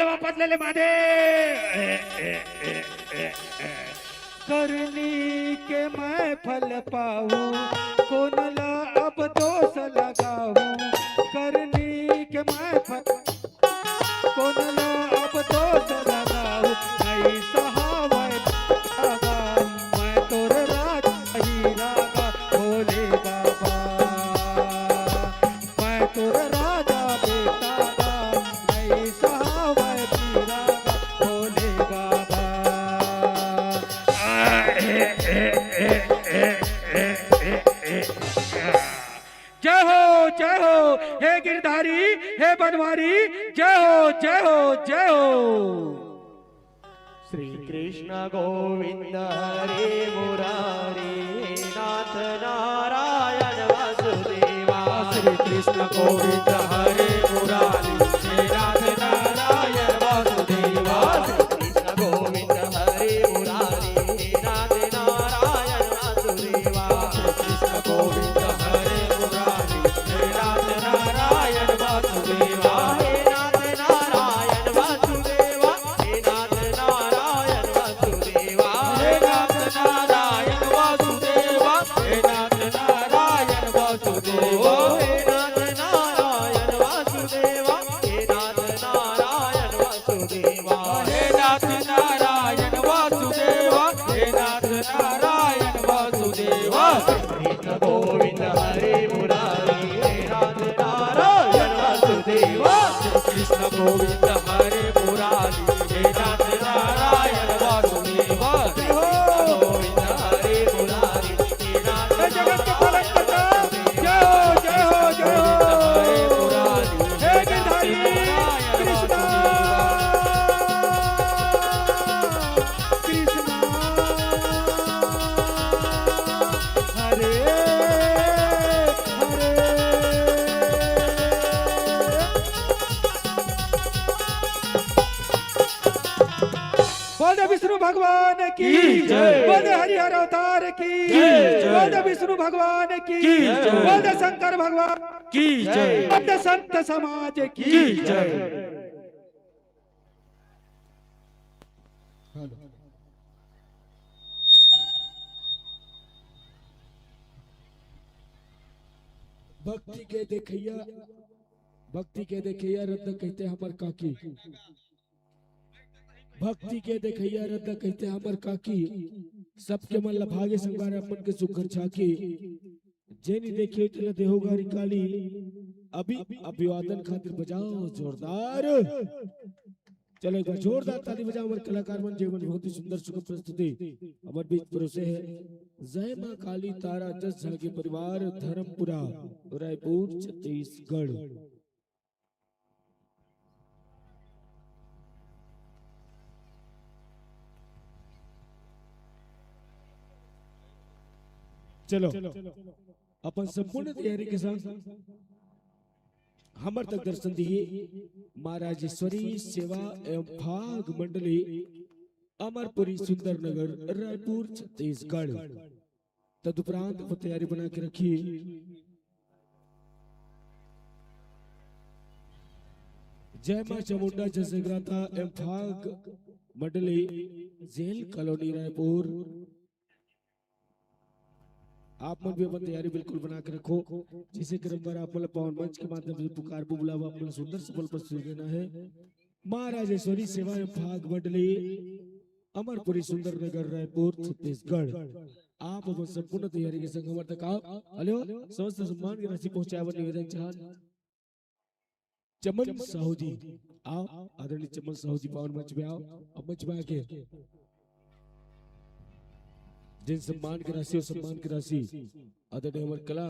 Speaker 1: वापस ले करनी के मैं फल पाऊं कौन ला अब दोष लगाऊं करनी के मैं फल कौन ला अब दोष लगाऊं नहीं सहावै मैं तोर राज ही रागा भोले बाबा मैं तोर राजा बेटा नहीं सहावै रागा भोले बाबा जय हो हे गिरधारी हे बनवारी जय हो
Speaker 2: श्री कृष्ण गोविंद हरे मुरारी नाथ नारायण वासुदेवा
Speaker 3: श्री कृष्ण गोविंद हरे मुरारी हे नाथ नारायण वासुदेवा
Speaker 2: कृष्ण गोविंद हरे मुरारी नाथ नारायण वासुदेवा
Speaker 3: कृष्ण गोविंद हरे मुरारी हे नाथ नारायण वासुदेवा
Speaker 2: हे नाथ नारायण वासुदेवा हे नाथ नारायण वासुदेवा
Speaker 3: हे नाथ नारायण वासुदेवा हे नाथ नारायण वासुदेवा
Speaker 2: हे नाथ नारायण वासुदेवा हे नाथ नारायण वासुदेवा
Speaker 3: हे नाथ नारायण वासुदेवा हे नाथ नारायण वासुदेवा
Speaker 2: कृष्ण गोविंद हरे मुरारी हे नाथ नारायण वासुदेवा
Speaker 3: कृष्ण गोविंद हरे मुरारी हे नाथ नारायण वासुदेवा
Speaker 2: गोविंद हरे मुरारी हे नाथ
Speaker 1: जगत के पालक पिता जय हो
Speaker 3: हरे मुरारी
Speaker 1: हे गिरधारी कृष्णा हरे हरे विष्णु भगवान की
Speaker 3: जय।
Speaker 1: बोल हरिहर अवतार की
Speaker 3: जय।
Speaker 1: बोल विष्णु भगवान की
Speaker 3: जय।
Speaker 1: बोल शंकर भगवान
Speaker 3: की जय
Speaker 1: बोल संत समाज की
Speaker 3: की जय।
Speaker 4: भक्ति के देखैया रद्द कहते हमर काकी। भक्ति के देखैया रद्द कहते हमर काकी। सबके मन लभागे संगार अपन के सुखर छाकी। जेनी देखियो तले देहो गारी काली। अभी अभिवादन खातिर बजाओ जोरदार। चलो एक बार जोरदार ताली बजाओ हमारे कलाकार मन जीवन बहुत ही सुंदर सुखद प्रस्तुति हमारे बीच परोसे है। जय मां काली तारा जस झाके परिवार धर्मपुरा रायपुर छत्तीसगढ़। चलो अपन संपूर्ण तैयारी के साथ हमर तक दर्शन दिए महाराजेश्वरी सेवा एवं भाग मंडली अमरपुरी सुंदर नगर रायपुर छत्तीसगढ़। तदुपरांत वो तैयारी बना के रखिए। जय मां चामुंडा जसग्राता एवं भाग मंडली जेल कॉलोनी रायपुर। आप मन भी अपन तैयारी बिल्कुल बना के रखो। जिसे क्रमवार आप मतलब पावन मंच के माध्यम से पुकार बुलावा अपना सुंदर सफल प्रस्तुति देना है। महाराजेश्वरी सेवा भाग मंडली अमरपुरी सुंदर नगर रायपुर छत्तीसगढ़। आप अपन संपूर्ण तैयारी के संग हमारे तक आओ। हेलो समस्त सम्मान की राशि पहुंचावा निवेदन चाहन चमन साहू जी आओ। आदरणीय चमन साहू जी पावन मंच में आओ। अब मंच में आके जिन सम्मान की राशि और सम्मान की राशि आदरणीय हमारे कला